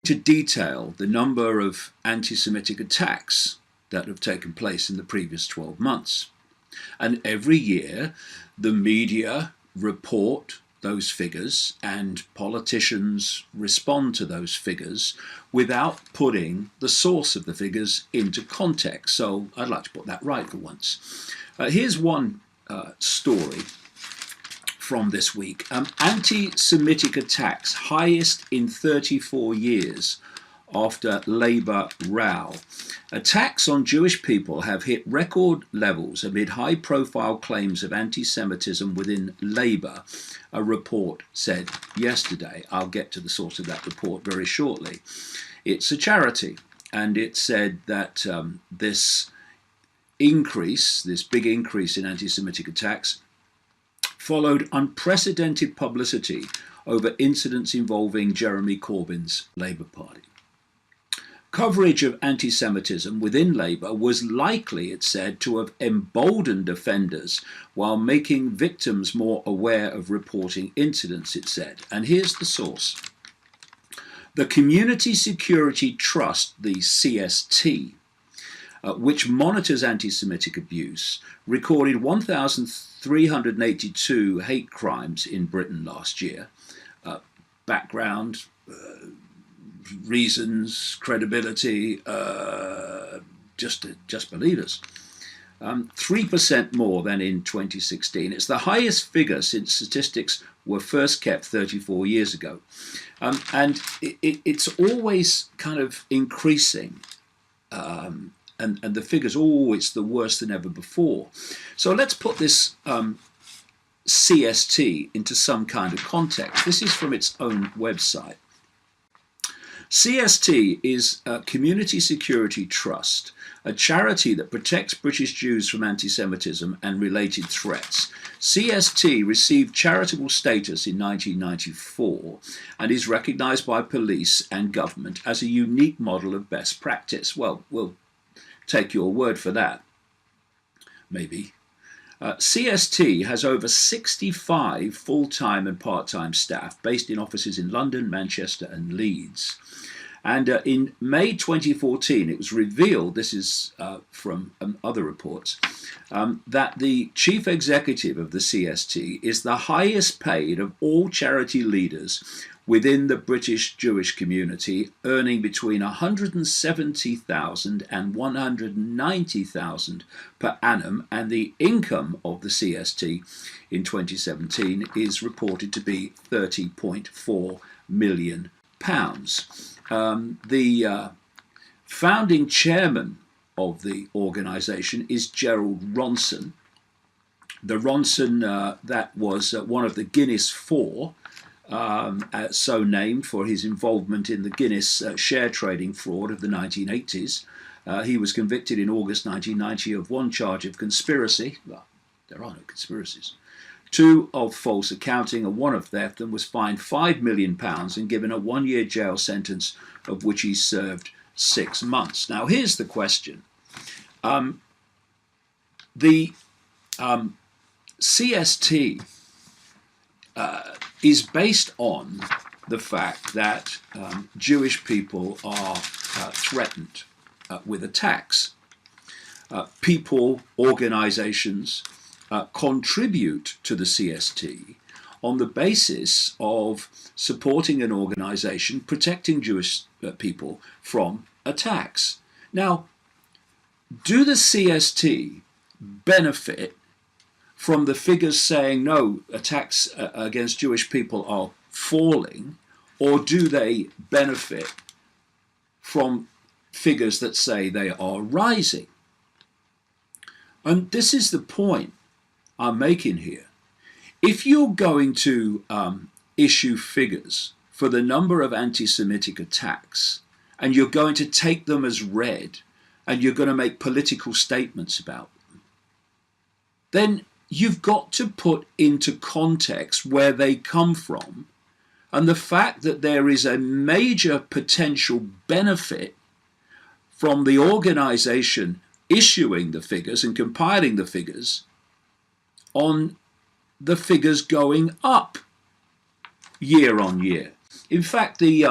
to detail the number of anti-Semitic attacks that have taken place in the previous 12 months. And every year, the media report those figures and politicians respond to those figures without putting the source of the figures into context. So I'd like to put that right for once. Here's one story from this week. Anti-Semitic attacks highest in 34 years after Labour row. Attacks on Jewish people have hit record levels amid high-profile claims of anti-Semitism within Labour, a report said yesterday. I'll get to the source of that report very shortly. It's a charity, and it said that this big increase in anti-Semitic attacks followed unprecedented publicity over incidents involving Jeremy Corbyn's Labour Party. Coverage of anti-Semitism within Labour was likely, it said, to have emboldened offenders while making victims more aware of reporting incidents, it said. And here's the source. The Community Security Trust, the CST, which monitors anti-Semitic abuse, recorded 1,382 hate crimes in Britain last year. Background, reasons, credibility, just believers. 3% more than in 2016. It's the highest figure since statistics were first kept 34 years ago. And it's always kind of increasing. And the figure's always the worse than ever before. So let's put this CST into some kind of context. This is from its own website. CST is a Community Security Trust, a charity that protects British Jews from anti-Semitism and related threats. CST received charitable status in 1994 and is recognised by police and government as a unique model of best practice. Well, we'll take your word for that, maybe. CST has over 65 full-time and part-time staff based in offices in London, Manchester and Leeds. And in May 2014, it was revealed, this is from other reports, that the chief executive of the CST is the highest paid of all charity leaders within the British Jewish community, earning between £170,000 and £190,000 per annum, and the income of the CST in 2017 is reported to be £30.4 million. The founding chairman of the organisation is Gerald Ronson. The Ronson that was one of the Guinness Four, so named for his involvement in the Guinness share trading fraud of the 1980s. He was convicted in August 1990 of one charge of conspiracy. Well, there are no conspiracies. 2 of false accounting and 1 of theft, and was fined £5 million and given a 1-year jail sentence, of which he served 6 months. Now, here's the question. The CST is based on the fact that Jewish people are threatened with attacks. People, organizations contribute to the CST on the basis of supporting an organization protecting Jewish people from attacks. Now, do the CST benefit from the figures saying no, attacks against Jewish people are falling, or do they benefit from figures that say they are rising? And this is the point I'm making here. If you're going to issue figures for the number of anti-Semitic attacks, and you're going to take them as read, and you're going to make political statements about them, then you've got to put into context where they come from, and the fact that there is a major potential benefit from the organization issuing the figures and compiling the figures on the figures going up year on year. In fact, the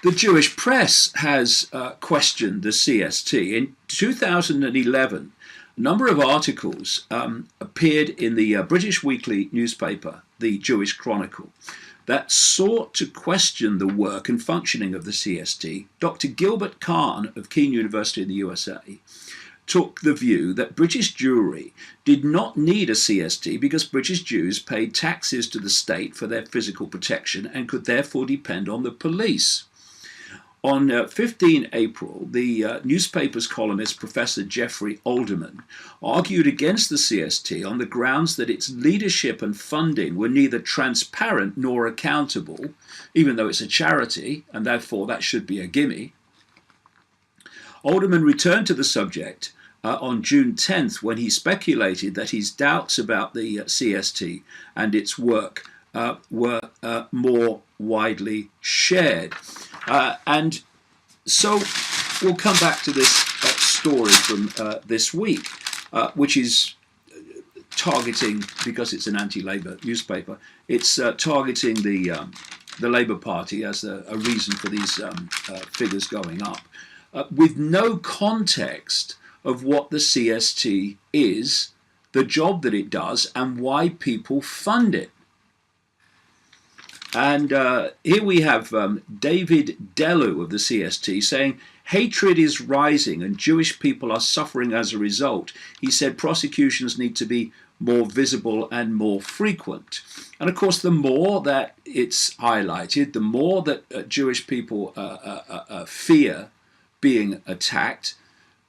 The Jewish press has questioned the CST. In 2011, a number of articles appeared in the British weekly newspaper, the Jewish Chronicle, that sought to question the work and functioning of the CST. Dr. Gilbert Kahn of Keene University in the USA took the view that British Jewry did not need a CST because British Jews paid taxes to the state for their physical protection and could therefore depend on the police. On 15 April, the newspaper's columnist, Professor Jeffrey Alderman, argued against the CST on the grounds that its leadership and funding were neither transparent nor accountable, even though it's a charity, and therefore that should be a gimme. Alderman returned to the subject on June 10th when he speculated that his doubts about the CST and its work were more widely shared. And so we'll come back to this story from this week, which is targeting, because it's an anti-Labour newspaper, it's targeting the Labour Party as a reason for these figures going up, with no context of what the CST is, the job that it does, and why people fund it. And here we have David Delu of the CST saying, hatred is rising and Jewish people are suffering as a result. He said prosecutions need to be more visible and more frequent. And of course, the more that it's highlighted, the more that Jewish people fear being attacked,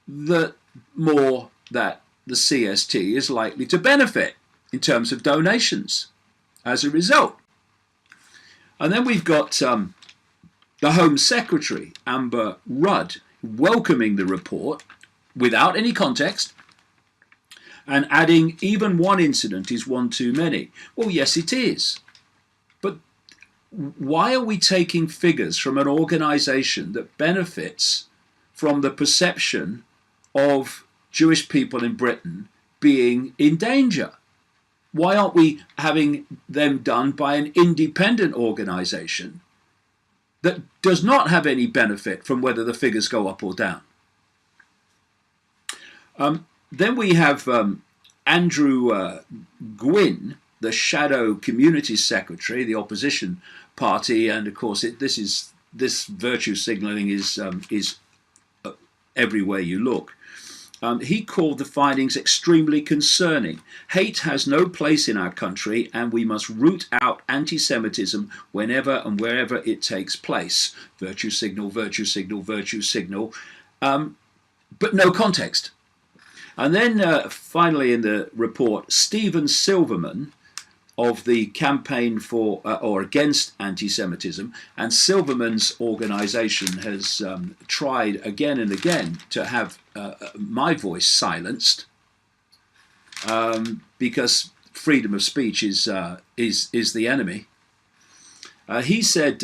the more that the CST is likely to benefit in terms of donations as a result. And then we've got the Home Secretary, Amber Rudd, welcoming the report without any context and adding even one incident is one too many. Well, yes, it is. But why are we taking figures from an organisation that benefits from the perception of Jewish people in Britain being in danger? Why aren't we having them done by an independent organisation that does not have any benefit from whether the figures go up or down? Then we have Andrew Gwynn, the shadow community secretary, the opposition party, and of course this virtue signalling is everywhere you look. He called the findings extremely concerning. Hate has no place in our country and we must root out anti-Semitism whenever and wherever it takes place. Virtue signal, virtue signal, virtue signal, but no context. And then finally in the report, Stephen Silverman of the Campaign for or Against Anti-Semitism, and Silverman's organisation has tried again and again to have my voice silenced because freedom of speech is the enemy. He said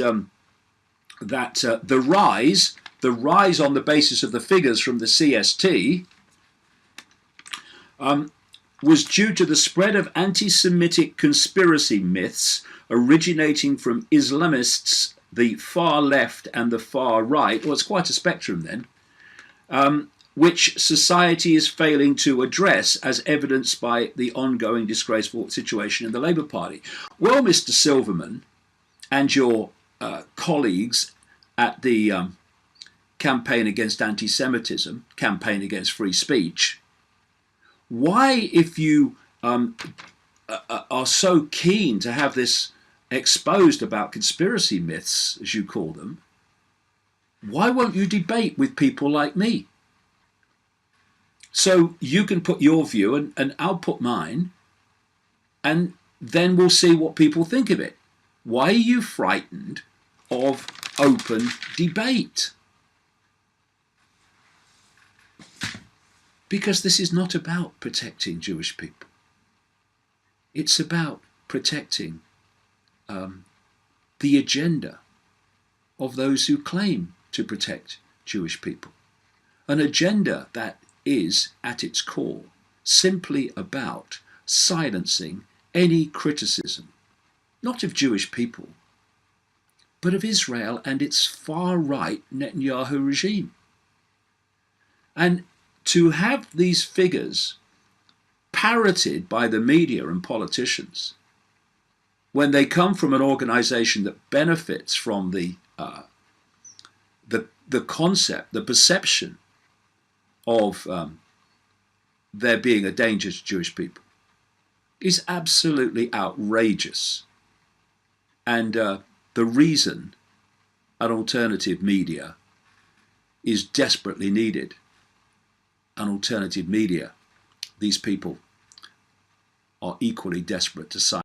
that the rise on the basis of the figures from the CST was due to the spread of anti-Semitic conspiracy myths originating from Islamists, the far left and the far right. Well, it's quite a spectrum then, which society is failing to address, as evidenced by the ongoing disgraceful situation in the Labour Party. Well, Mr. Silverman and your colleagues at the Campaign Against Anti-Semitism, Campaign Against Free Speech, why, if you are so keen to have this exposed about conspiracy myths, as you call them, why won't you debate with people like me? So you can put your view and I'll put mine, and then we'll see what people think of it. Why are you frightened of open debate? Because this is not about protecting Jewish people. It's about protecting the agenda of those who claim to protect Jewish people. An agenda that is, at its core, simply about silencing any criticism, not of Jewish people, but of Israel and its far-right Netanyahu regime. And to have these figures parroted by the media and politicians when they come from an organization that benefits from the concept, the perception of there being a danger to Jewish people, is absolutely outrageous. And the reason an alternative media is desperately needed. An alternative media, these people are equally desperate to silence.